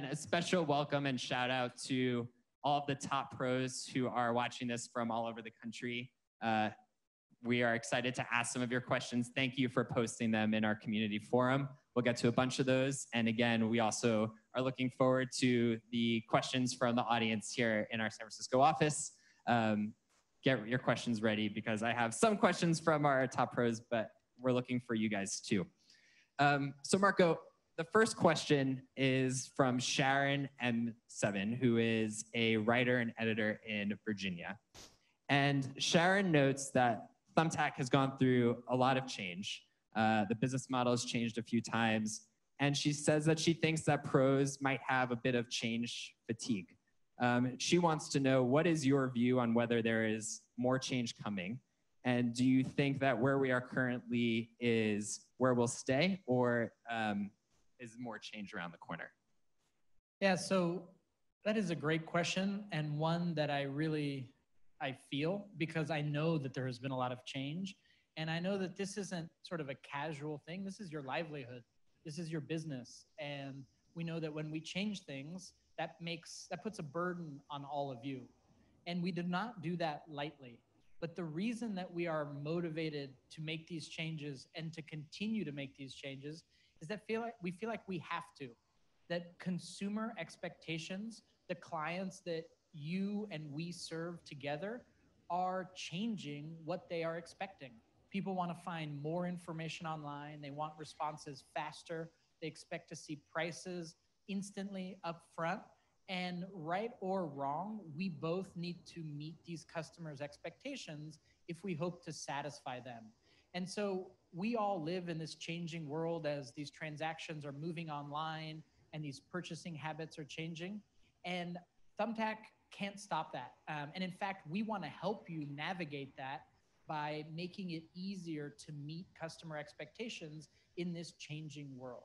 a special welcome and shout out to all of the top pros who are watching this from all over the country. We are excited to ask some of your questions. Thank you for posting them in our community forum. We'll get to a bunch of those. And again, we also are looking forward to the questions from the audience here in our San Francisco office. Get your questions ready because I have some questions from our top pros, but we're looking for you guys too. So Marco, the first question is from Sharon M7, who is a writer and editor in Virginia. And Sharon notes that Thumbtack has gone through a lot of change. The business model has changed a few times. And she says that she thinks that pros might have a bit of change fatigue. She wants to know, what is your view on whether there is more change coming? And do you think that where we are currently is where we'll stay, or is more change around the corner? Yeah, so that is a great question, and one that I feel, because I know that there has been a lot of change, and I know that this isn't sort of a casual thing. This is your livelihood. This is your business. And we know that when we change things, that puts a burden on all of you. And we did not do that lightly. But the reason that we are motivated to make these changes and to continue to make these changes is that we feel like we have to. That consumer expectations, the clients that you and we serve together, are changing what they are expecting. People want to find more information online. They want responses faster. They expect to see prices instantly up front. And right or wrong, we both need to meet these customers' expectations if we hope to satisfy them. And so we all live in this changing world as these transactions are moving online and these purchasing habits are changing. And Thumbtack can't stop that. And in fact, we want to help you navigate that by making it easier to meet customer expectations in this changing world.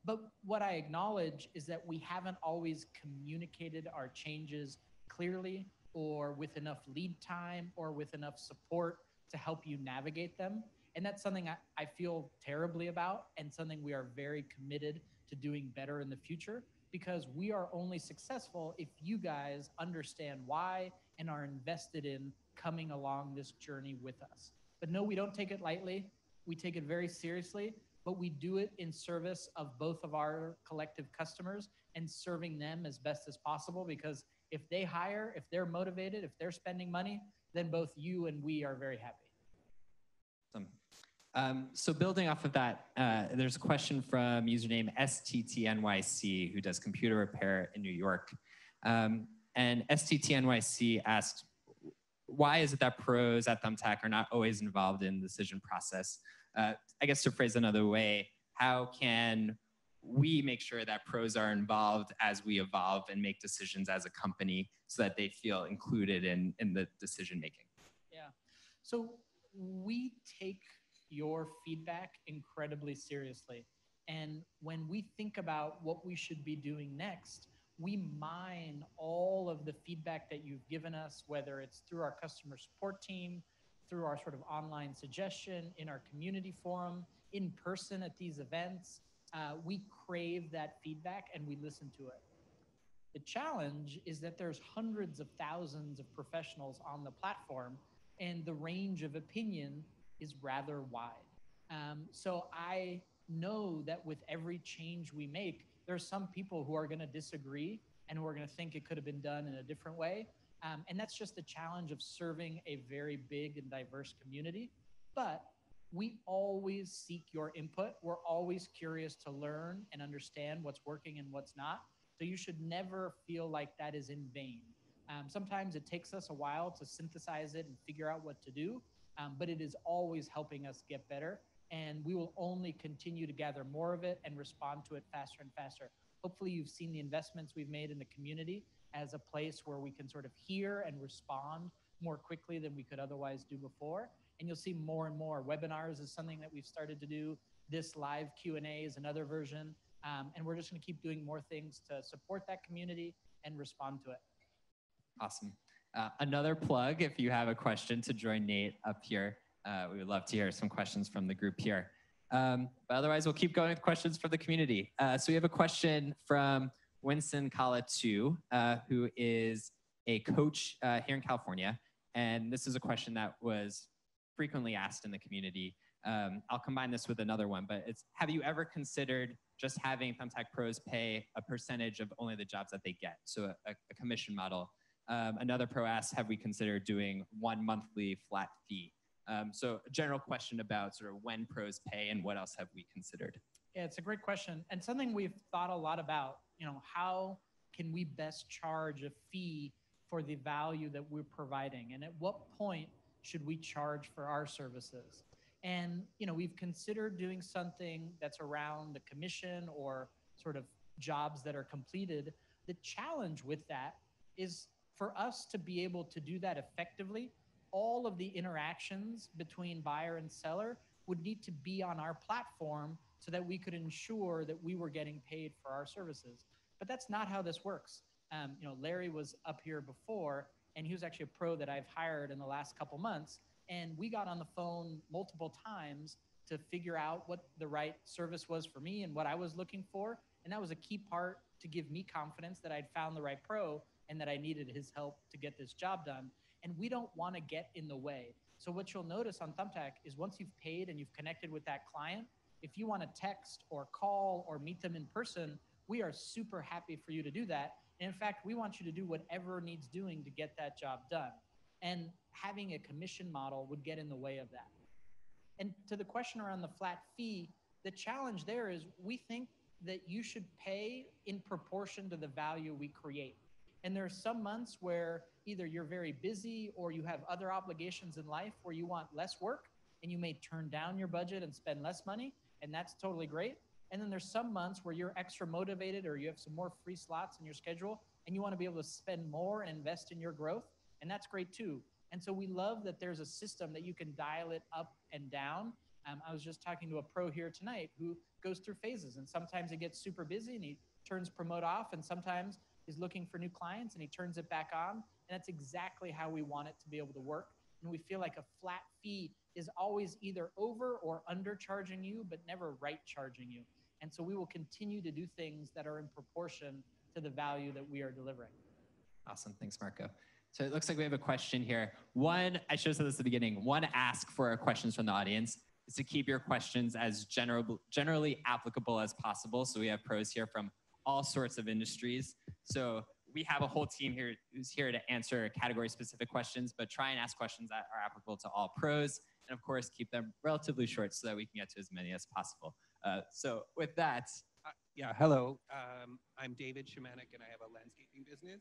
But what I acknowledge is that we haven't always communicated our changes clearly, or with enough lead time, or with enough support to help you navigate them. And that's something I feel terribly about, and something we are very committed to doing better in the future, because we are only successful if you guys understand why and are invested in coming along this journey with us. But no, we don't take it lightly. We take it very seriously, but we do it in service of both of our collective customers and serving them as best as possible, because if they hire, if they're motivated, if they're spending money, then both you and we are very happy. Awesome. So building off of that, there's a question from username STTNYC, who does computer repair in New York. And STTNYC asked, why is it that pros at Thumbtack are not always involved in the decision process? I guess to phrase another way, how can we make sure that pros are involved as we evolve and make decisions as a company so that they feel included in the decision making? Yeah, so we take your feedback incredibly seriously. And when we think about what we should be doing next, we mine all of the feedback that you've given us, whether it's through our customer support team, through our sort of online suggestion, in our community forum, in person at these events. We crave that feedback and we listen to it. The challenge is that there's hundreds of thousands of professionals on the platform, and the range of opinion is rather wide. So I know that with every change we make, there's some people who are going to disagree and who are going to think it could have been done in a different way. And that's just the challenge of serving a very big and diverse community. But we always seek your input. We're always curious to learn and understand what's working and what's not. So you should never feel like that is in vain. Sometimes it takes us a while to synthesize it and figure out what to do, but it is always helping us get better. And we will only continue to gather more of it and respond to it faster and faster. Hopefully you've seen the investments we've made in the community as a place where we can sort of hear and respond more quickly than we could otherwise do before. And you'll see more and more. Webinars is something that we've started to do. This live Q&A is another version. And we're just going to keep doing more things to support that community and respond to it. Awesome. Another plug, if you have a question, to join Nate up here. We would love to hear some questions from the group here. But otherwise, we'll keep going with questions from the community. So we have a question from Winston Kala2, who is a coach here in California. And this is a question that was frequently asked in the community. I'll combine this with another one, but it's, have you ever considered just having Thumbtack pros pay a percentage of only the jobs that they get? So a commission model. Another pro asks, have we considered doing one monthly flat fee? So a general question about sort of when pros pay and what else have we considered? Yeah, it's a great question and something we've thought a lot about. You know, how can we best charge a fee for the value that we're providing? And at what point should we charge for our services? And, you know, we've considered doing something that's around the commission or sort of jobs that are completed. The challenge with that is for us to be able to do that effectively, all of the interactions between buyer and seller would need to be on our platform so that we could ensure that we were getting paid for our services. But that's not how this works. You know, Larry was up here before, and he was actually a pro that I've hired in the last couple months. And we got on the phone multiple times to figure out what the right service was for me and what I was looking for. And that was a key part to give me confidence that I'd found the right pro and that I needed his help to get this job done. And we don't want to get in the way. So what you'll notice on Thumbtack is once you've paid and you've connected with that client, if you want to text or call or meet them in person, we are super happy for you to do that. And in fact, we want you to do whatever needs doing to get that job done. And having a commission model would get in the way of that. And to the question around the flat fee, the challenge there is we think that you should pay in proportion to the value we create. And there are some months where either you're very busy or you have other obligations in life where you want less work and you may turn down your budget and spend less money, and that's totally great. And then there's some months where you're extra motivated or you have some more free slots in your schedule and you want to be able to spend more and invest in your growth, and that's great too. And so we love that there's a system that you can dial it up and down. I was just talking to a pro here tonight who goes through phases, and sometimes he gets super busy and he turns promote off, and sometimes he's looking for new clients and he turns it back on. And that's exactly how we want it to be able to work. And we feel like a flat fee is always either over or undercharging you, but never right charging you. And so we will continue to do things that are in proportion to the value that we are delivering. Awesome, thanks, Marco. So it looks like we have a question here. One, I should have said this at the beginning, one ask for questions from the audience is to keep your questions as generally applicable as possible. So we have pros here from all sorts of industries. So we have a whole team here who's here to answer category-specific questions, but try and ask questions that are applicable to all pros. And of course, keep them relatively short so that we can get to as many as possible. So with that. Yeah, hello. I'm David Shemanek, and I have a landscaping business.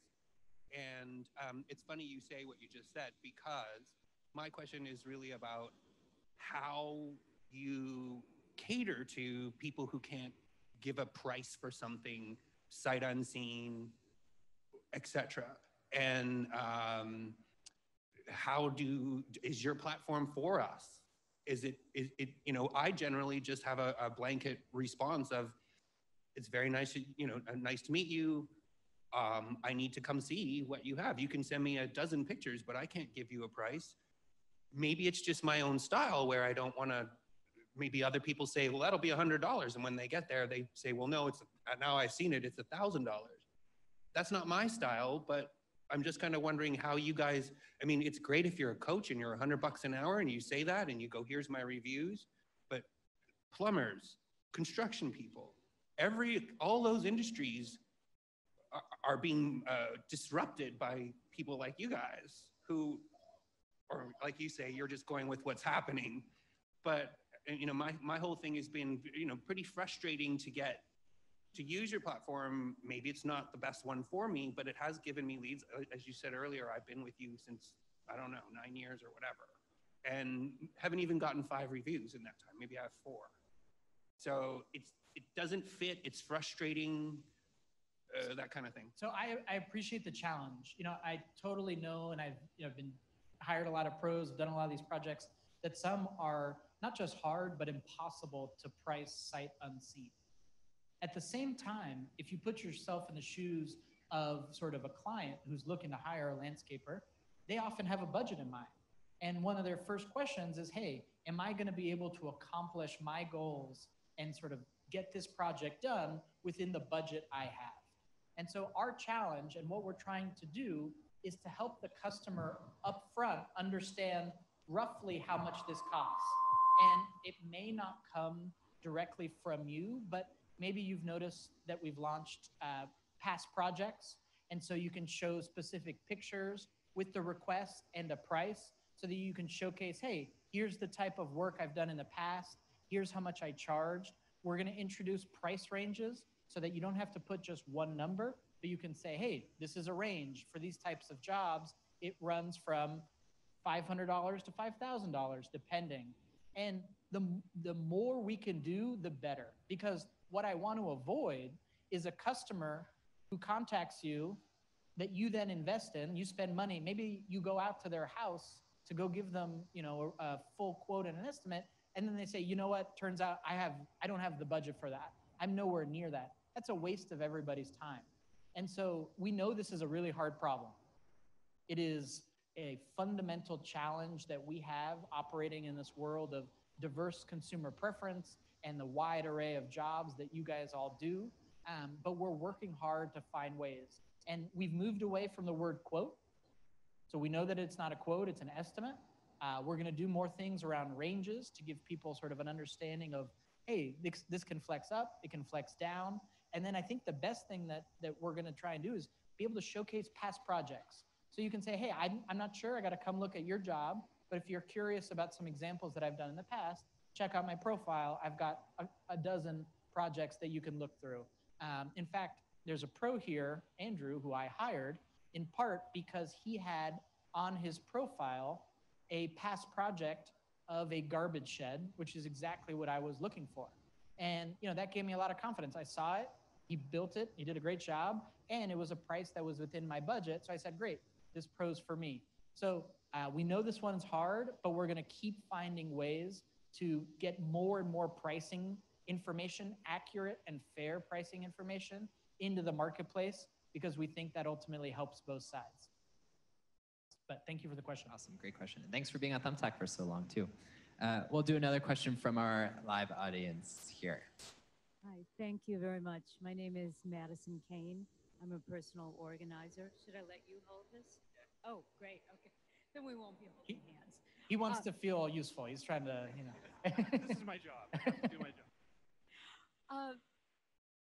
And it's funny you say what you just said, because my question is really about how you cater to people who can't give a price for something sight unseen, etc. And is your platform for us? Is it, you know, I generally just have a blanket response of, it's very nice, nice to meet you. I need to come see what you have. You can send me a dozen pictures, but I can't give you a price. Maybe it's just my own style where I don't want to, maybe other people say, well, that'll be $100. And when they get there, they say, well, no, now I've seen it, it's $1,000. That's not my style, but I'm just kind of wondering how you guys, I mean, it's great if you're a coach and you're $100 an hour and you say that and you go, here's my reviews, but plumbers, construction people, all those industries are being disrupted by people like you guys who, or like you say, you're just going with what's happening. But, you know, my whole thing has been, pretty frustrating to use your platform. Maybe it's not the best one for me, but it has given me leads. As you said earlier, I've been with you since, I don't know, 9 years or whatever, and haven't even gotten 5 reviews in that time. Maybe I have 4. So it doesn't fit. It's frustrating, that kind of thing. So I appreciate the challenge. I totally know, and I've been hired a lot of pros, done a lot of these projects, that some are not just hard, but impossible to price sight unseen. At the same time, if you put yourself in the shoes of sort of a client who's looking to hire a landscaper, they often have a budget in mind. And one of their first questions is, hey, am I going to be able to accomplish my goals and sort of get this project done within the budget I have? And so our challenge and what we're trying to do is to help the customer upfront understand roughly how much this costs. And it may not come directly from you, but maybe you've noticed that we've launched past projects. And so you can show specific pictures with the request and a price so that you can showcase, hey, here's the type of work I've done in the past. Here's how much I charged. We're going to introduce price ranges so that you don't have to put just one number, but you can say, hey, this is a range for these types of jobs. It runs from $500 to $5,000, depending. And the more we can do, the better. Because what I want to avoid is a customer who contacts you that you then invest in, you spend money, maybe you go out to their house to go give them, a full quote and an estimate, and then they say, you know what, turns out I don't have the budget for that. I'm nowhere near that. That's a waste of everybody's time. And so we know this is a really hard problem. It is a fundamental challenge that we have operating in this world of diverse consumer preference and the wide array of jobs that you guys all do. But we're working hard to find ways. And we've moved away from the word quote. So we know that it's not a quote, it's an estimate. We're going to do more things around ranges to give people sort of an understanding of, hey, this can flex up, it can flex down. And then I think the best thing that we're going to try and do is be able to showcase past projects. So you can say, hey, I'm not sure, I got to come look at your job, but if you're curious about some examples that I've done in the past, check out my profile. I've got a dozen projects that you can look through. In fact, there's a pro here, Andrew, who I hired in part because he had on his profile a past project of a garbage shed, which is exactly what I was looking for. And that gave me a lot of confidence. I saw it, he built it, he did a great job, and it was a price that was within my budget. So I said, great, this pro's for me. So we know this one's hard, but we're gonna keep finding ways to get more and more pricing information, accurate and fair pricing information into the marketplace, because we think that ultimately helps both sides. But thank you for the question. Awesome, great question. And thanks for being on Thumbtack for so long too. We'll do another question from our live audience here. Hi, thank you very much. My name is Madison Kane. I'm a personal organizer. Should I let you hold this? Yeah. Oh, great, okay. Then we won't be holding hands. He wants to feel useful. He's trying to, This is my job. I have to do my job.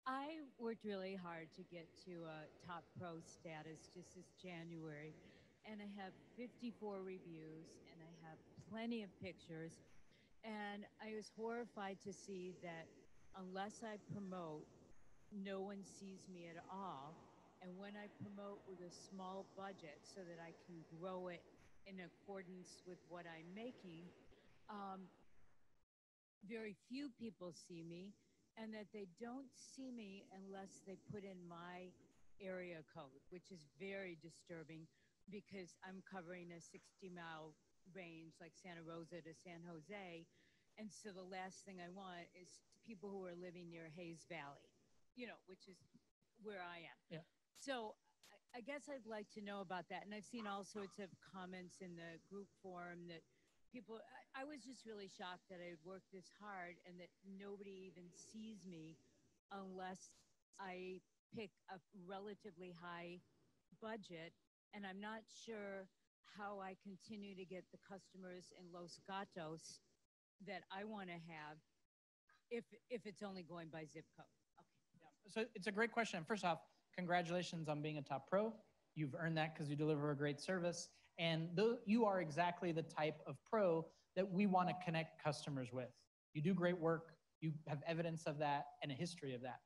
I worked really hard to get to top pro status just this January, and I have 54 reviews, and I have plenty of pictures, and I was horrified to see that unless I promote, no one sees me at all, and when I promote with a small budget so that I can grow it in accordance with what I'm making, very few people see me, and that they don't see me unless they put in my area code, which is very disturbing because I'm covering a 60-mile range like Santa Rosa to San Jose. And so the last thing I want is people who are living near Hayes Valley, which is where I am. Yeah. So I guess I'd like to know about that. And I've seen all sorts of comments in the group forum that people, I was just really shocked that I worked this hard and that nobody even sees me unless I pick a relatively high budget. And I'm not sure how I continue to get the customers in Los Gatos that I want to have if it's only going by zip code. Okay. Yeah. So it's a great question. First off, congratulations on being a top pro. You've earned that because you deliver a great service. And you are exactly the type of pro that we want to connect customers with. You do great work. You have evidence of that and a history of that.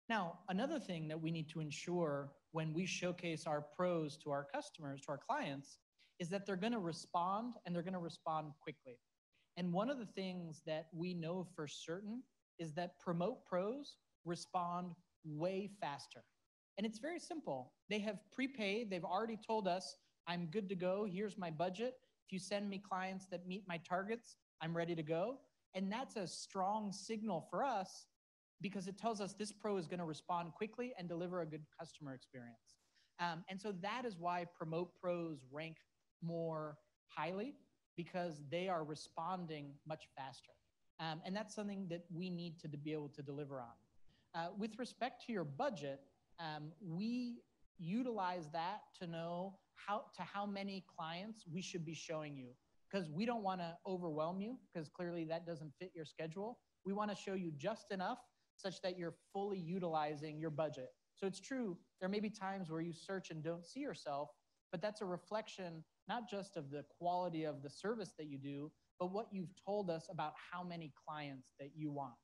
Now, another thing that we need to ensure when we showcase our pros to our customers, to our clients, is that they're going to respond, and they're going to respond quickly. And one of the things that we know for certain is that promote pros respond way faster. And it's very simple. They have prepaid. They've already told us, I'm good to go. Here's my budget. If you send me clients that meet my targets, I'm ready to go. And that's a strong signal for us because it tells us this pro is going to respond quickly and deliver a good customer experience. And so that is why promote pros rank more highly, because they are responding much faster. And that's something that we need to be able to deliver on. With respect to your budget, we utilize that to know how many clients we should be showing you, because we don't want to overwhelm you, because clearly that doesn't fit your schedule. We want to show you just enough such that you're fully utilizing your budget. So it's true, there may be times where you search and don't see yourself, but that's a reflection not just of the quality of the service that you do, but what you've told us about how many clients that you want.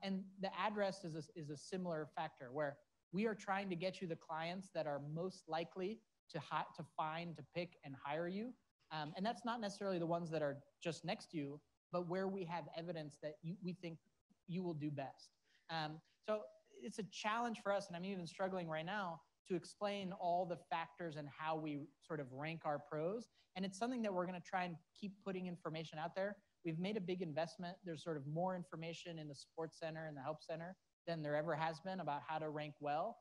And the address is a similar factor, where we are trying to get you the clients that are most likely to find, to pick, and hire you. And that's not necessarily the ones that are just next to you, but where we have evidence that we think you will do best. So it's a challenge for us, and I'm even struggling right now to explain all the factors and how we sort of rank our pros. And it's something that we're going to try and keep putting information out there. We've made a big investment. There's sort of more information in the sports center and the help center than there ever has been about how to rank well.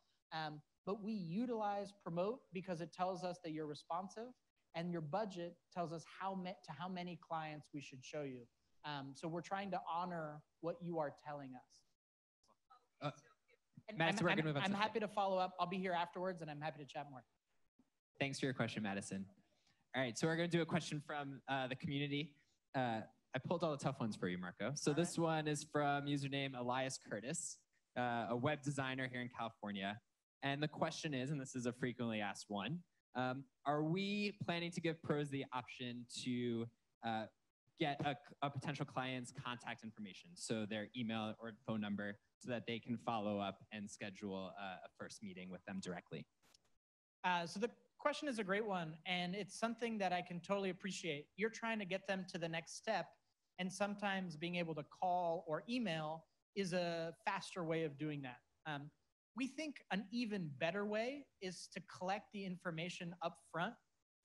But we utilize promote because it tells us that you're responsive, and your budget tells us how many clients we should show you. So we're trying to honor what you are telling us. Madison, I'm happy to follow up. I'll be here afterwards, and I'm happy to chat more. Thanks for your question, Madison. All right, so we're going to do a question from the community. I pulled all the tough ones for you, Marco. So this one is from username Elias Curtis, a web designer here in California. And the question is, and this is a frequently asked one, are we planning to give pros the option to get a potential client's contact information, so their email or phone number, so that they can follow up and schedule a first meeting with them directly? So the question is a great one, and it's something that I can totally appreciate. You're trying to get them to the next step, and sometimes being able to call or email is a faster way of doing that. We think an even better way is to collect the information up front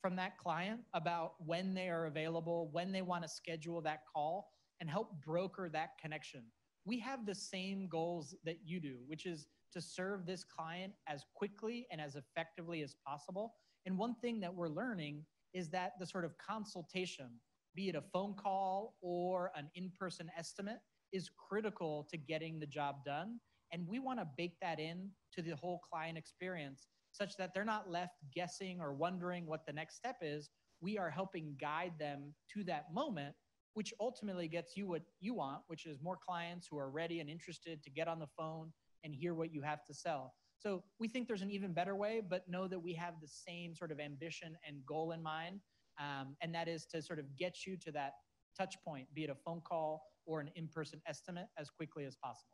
from that client about when they are available, when they want to schedule that call, and help broker that connection. We have the same goals that you do, which is to serve this client as quickly and as effectively as possible. And one thing that we're learning is that the sort of consultation, be it a phone call or an in-person estimate, is critical to getting the job done. And we want to bake that in to the whole client experience such that they're not left guessing or wondering what the next step is. We are helping guide them to that moment, which ultimately gets you what you want, which is more clients who are ready and interested to get on the phone and hear what you have to sell. So we think there's an even better way, but know that we have the same sort of ambition and goal in mind. And that is to sort of get you to that touch point, be it a phone call or an in-person estimate, as quickly as possible.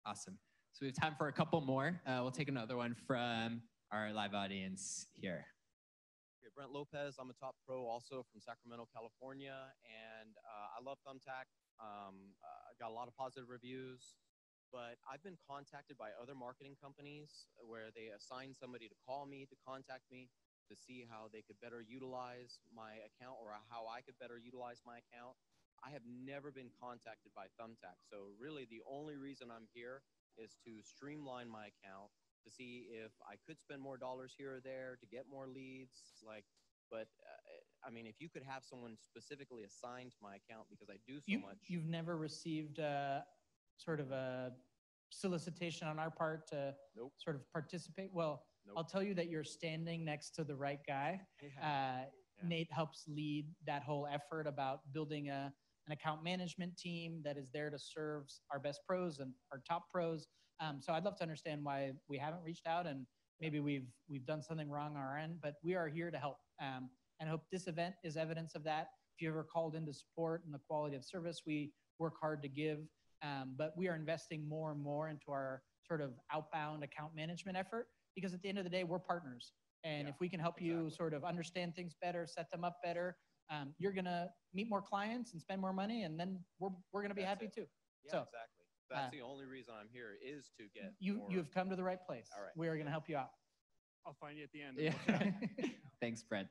Awesome. So we have time for a couple more. We'll take another one from our live audience here. Okay, Brent Lopez. I'm a top pro also from Sacramento, California, and I love Thumbtack. I got a lot of positive reviews, but I've been contacted by other marketing companies where they assign somebody to call me, to contact me, to see how they could better utilize my account or how I could better utilize my account. I have never been contacted by Thumbtack. So really the only reason I'm here is to streamline my account, to see if I could spend more dollars here or there to get more leads. But I mean, if you could have someone specifically assigned to my account, because I do so much. You've never received sort of a solicitation on our part to sort of participate? Well, I'll tell you that you're standing next to the right guy. Nate helps lead that whole effort about building an account management team that is there to serve our best pros and our top pros. So I'd love to understand why we haven't reached out, and maybe we've done something wrong on our end, but we are here to help. And I hope this event is evidence of that. If you ever called in to support and the quality of service, we work hard to give, but we are investing more and more into our sort of outbound account management effort, because at the end of the day, we're partners. And if we can help you sort of understand things better, set them up better, you're going to meet more clients and spend more money, and then we're going to be happy too. Yeah, exactly. That's the only reason I'm here, is to get You've come to the right place. All right. We are going to help you out. I'll find you at the end. Yeah. Thanks, Brent.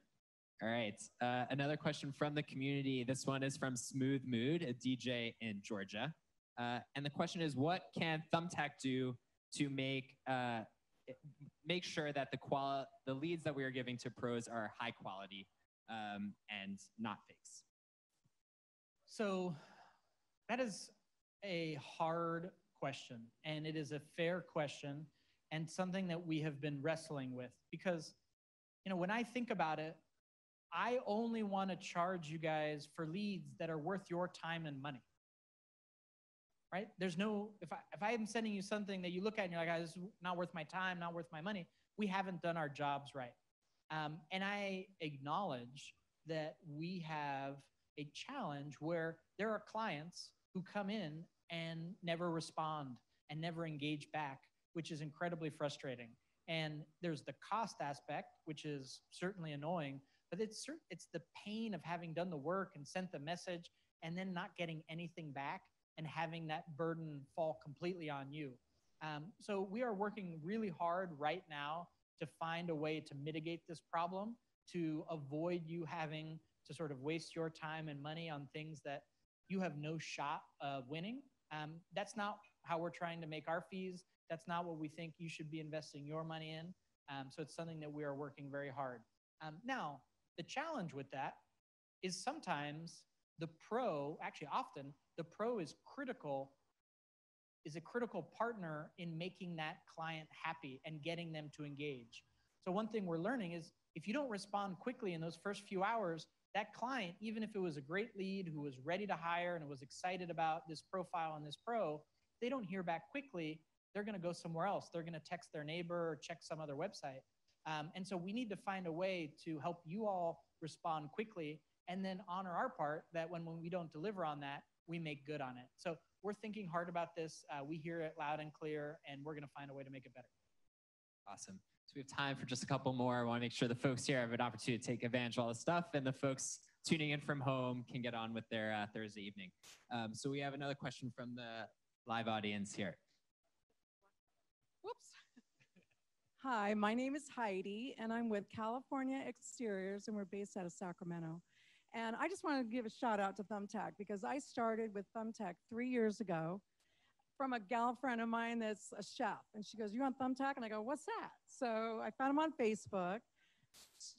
All right. Another question from the community. This one is from Smooth Mood, a DJ in Georgia. And the question is, what can Thumbtack do to make sure that the leads that we are giving to pros are high quality and not fakes? So that is a hard question, and it is a fair question. and something that we have been wrestling with. Because, when I think about it, I only want to charge you guys for leads that are worth your time and money. Right? There's no, if I am sending you something that you look at and you're like, this is not worth my time, not worth my money, we haven't done our jobs right. And I acknowledge that we have a challenge where there are clients who come in and never respond and never engage back, which is incredibly frustrating. And there's the cost aspect, which is certainly annoying, but it's the pain of having done the work and sent the message and then not getting anything back and having that burden fall completely on you. So we are working really hard right now to find a way to mitigate this problem, to avoid you having to sort of waste your time and money on things that you have no shot of winning. That's not how we're trying to make our fees. That's not what we think you should be investing your money in. So it's something that we are working very hard. Now, the challenge with that is sometimes often the pro is a critical partner in making that client happy and getting them to engage. So one thing we're learning is if you don't respond quickly in those first few hours, that client, even if it was a great lead who was ready to hire and was excited about this profile and this pro, they don't hear back quickly, they're going to go somewhere else. They're going to text their neighbor or check some other website. And so we need to find a way to help you all respond quickly and then honor our part that when we don't deliver on that, we make good on it. So we're thinking hard about this. We hear it loud and clear, and we're going to find a way to make it better. Awesome. So we have time for just a couple more. I want to make sure the folks here have an opportunity to take advantage of all this stuff, and the folks tuning in from home can get on with their Thursday evening. So we have another question from the live audience here. Whoops. Hi, my name is Heidi, and I'm with California Exteriors, and we're based out of Sacramento. And I just want to give a shout out to Thumbtack because I started with Thumbtack 3 years ago from a gal friend of mine that's a chef. And she goes, "You on Thumbtack?" And I go, "What's that?" So I found him on Facebook,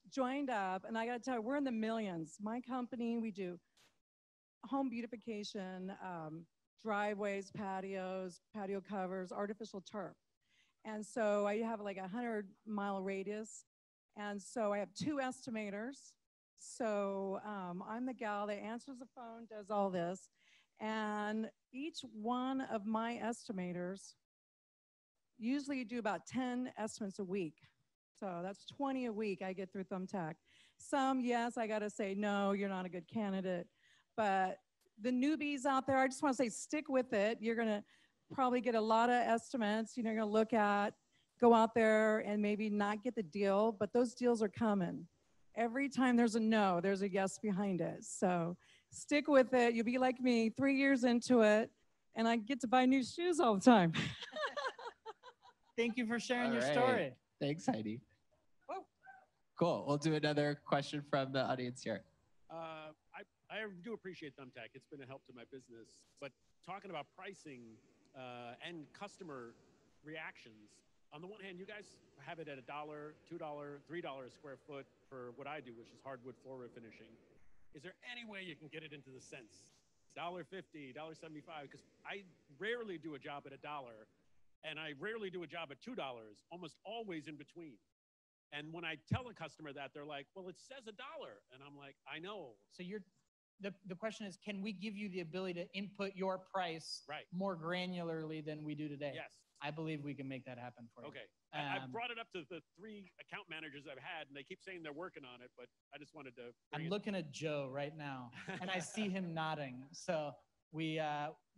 joined up, and I got to tell you, we're in the millions. My company, we do home beautification, driveways, patios, patio covers, artificial turf. And so I have like a 100-mile radius. And so I have 2 estimators. So I'm the gal that answers the phone, does all this. And each one of my estimators usually do about 10 estimates a week. So that's 20 a week I get through Thumbtack. Some, yes, I got to say, no, you're not a good candidate. But the newbies out there, I just want to say, stick with it. You're going to probably get a lot of estimates. You're going to look at, go out there and maybe not get the deal, but those deals are coming. Every time there's a no, there's a yes behind it. So stick with it. You'll be like me, 3 years into it, and I get to buy new shoes all the time. Thank you for sharing your story. Thanks, Heidi. Whoa. Cool. We'll do another question from the audience here. I do appreciate Thumbtack. It's been a help to my business. But talking about pricing and customer reactions, on the one hand, you guys have it at $1, $2, $3 a square foot for what I do, which is hardwood floor refinishing. Is there any way you can get it into the cents? $1.50, $1.75, because I rarely do a job at $1, and I rarely do a job at $2, almost always in between. And when I tell a customer that, they're like, "Well, it says $1," and I'm like, "I know." So the question is, can we give you the ability to input your price more granularly than we do today? Yes. I believe we can make that happen for you. Okay. I've brought it up to the 3 account managers I've had, and they keep saying they're working on it, but I just wanted to I'm looking at Joe right now, and I see him nodding. So we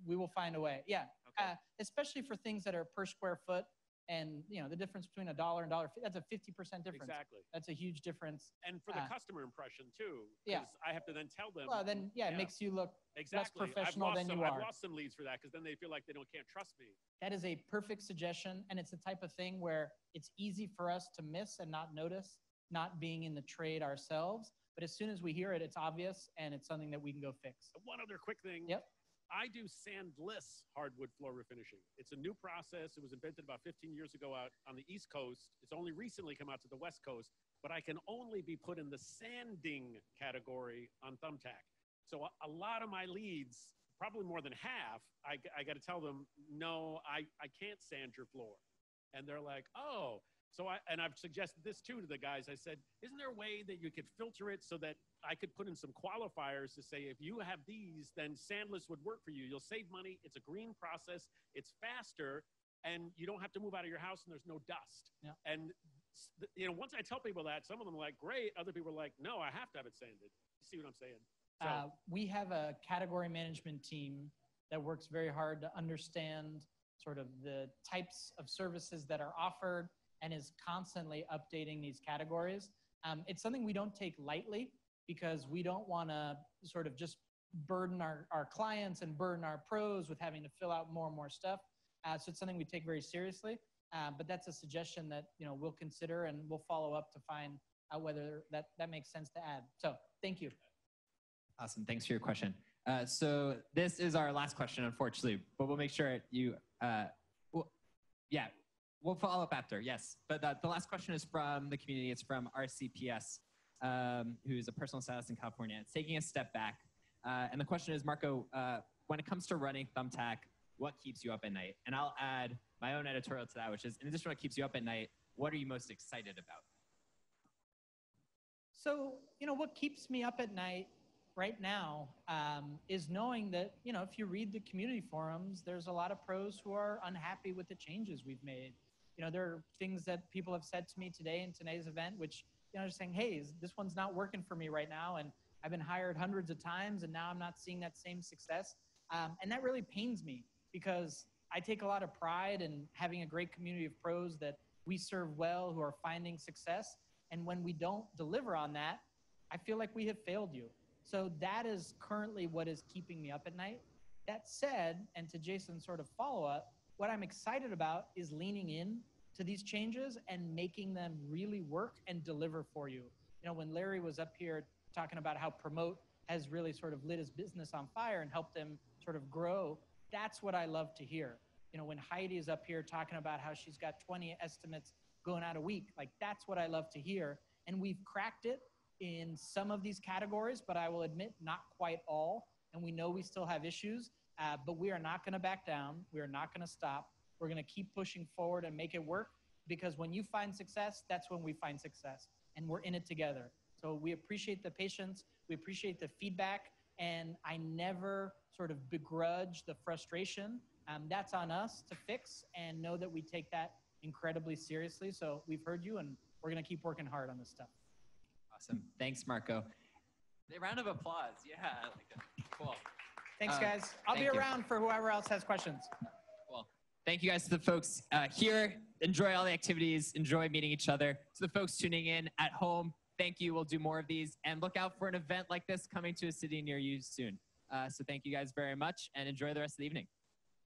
will find a way. Yeah, okay. Especially for things that are per square foot. And the difference between $1 and $1.50, that's a 50% difference. Exactly. That's a huge difference. And for the customer impression too, because yeah. I have to then tell them. Well, then it makes you look less professional than you are. I've lost some leads for that because then they feel like they can't trust me. That is a perfect suggestion, and it's the type of thing where it's easy for us to miss and not notice, not being in the trade ourselves. But as soon as we hear it, it's obvious, and it's something that we can go fix. One other quick thing. Yep. I do sandless hardwood floor refinishing. It's a new process. It was invented about 15 years ago out on the East Coast. It's only recently come out to the West Coast, but I can only be put in the sanding category on Thumbtack. So a lot of my leads, probably more than half, I got to tell them, no, I can't sand your floor. And they're like, oh. So I've suggested this too to the guys. I said, isn't there a way that you could filter it so that I could put in some qualifiers to say, if you have these, then sandless would work for you. You'll save money. It's a green process. It's faster. And you don't have to move out of your house and there's no dust. Yeah. And you know, once I tell people that, some of them are like, great. Other people are like, no, I have to have it sanded. You see what I'm saying? So, we have a category management team that works very hard to understand sort of the types of services that are offered and is constantly updating these categories. It's something we don't take lightly because we don't want to sort of just burden our clients and burden our pros with having to fill out more and more stuff. So it's something we take very seriously. But that's a suggestion that we'll consider and we'll follow up to find out whether that makes sense to add. So thank you. Awesome. Thanks for your question. So this is our last question, unfortunately, but we'll make sure we'll follow up after. Yes. But the last question is from the community. It's from RCPS, who's a personal stylist in California. It's taking a step back. And the question is, Marco, when it comes to running Thumbtack, what keeps you up at night? And I'll add my own editorial to that, which is, in addition to what keeps you up at night, what are you most excited about? So, what keeps me up at night right now is knowing that, if you read the community forums, there's a lot of pros who are unhappy with the changes we've made. There are things that people have said to me today in today's event, which, they're saying, hey, this one's not working for me right now. And I've been hired hundreds of times and now I'm not seeing that same success. And that really pains me because I take a lot of pride in having a great community of pros that we serve well, who are finding success. And when we don't deliver on that, I feel like we have failed you. So that is currently what is keeping me up at night. That said, and to Jason's sort of follow-up, what I'm excited about is leaning in to these changes and making them really work and deliver for you. When Larry was up here talking about how Promote has really sort of lit his business on fire and helped him sort of grow, that's what I love to hear. When Heidi is up here talking about how she's got 20 estimates going out a week, like that's what I love to hear. And we've cracked it in some of these categories, but I will admit not quite all. And we know we still have issues, but we are not going to back down. We are not going to stop. We're going to keep pushing forward and make it work, because when you find success, that's when we find success, and we're in it together. So we appreciate the patience. We appreciate the feedback. And I never sort of begrudge the frustration. That's on us to fix, and know that we take that incredibly seriously. So we've heard you, and we're going to keep working hard on this stuff. Awesome. Thanks, Marco. A round of applause. Yeah, I like that. Cool. Thanks, guys. I'll be around for whoever else has questions. Cool. Thank you guys to the folks here. Enjoy all the activities. Enjoy meeting each other. To the folks tuning in at home, thank you. We'll do more of these. And look out for an event like this coming to a city near you soon. So thank you guys very much, and enjoy the rest of the evening.